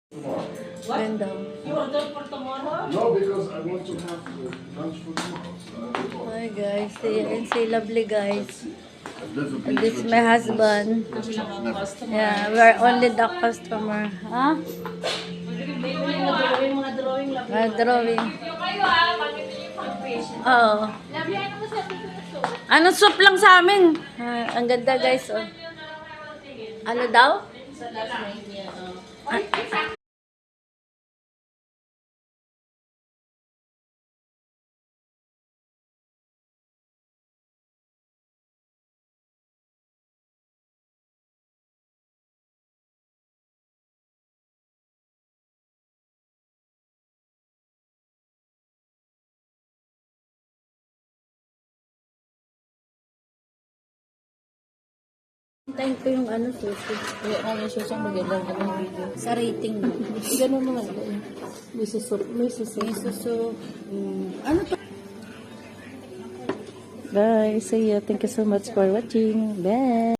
Ganda. You ordered for tomorrow? No, because I want to have lunch for tomorrow. Hi guys, and say lovely guys. A little And bit this is my husband. Kami lang ang customer. Yeah, we're only the customer. Huh? Mga drawing lang. Drawing. Yung kayo pagkita yung pag-patient. Oo. Labi, ano mo sa dito na so? Ano soup lang sa amin? Ang ganda guys. Oh. Ano daw? Sa last night niya. Hintayin ko yung ano sushi. Kaya kami suso mag-ilan kami ng video. Sa rating mo. Ganun naman ito. May suso. May suso. May suso. Ano to? Bye. See you. Thank you so much for watching. Bye.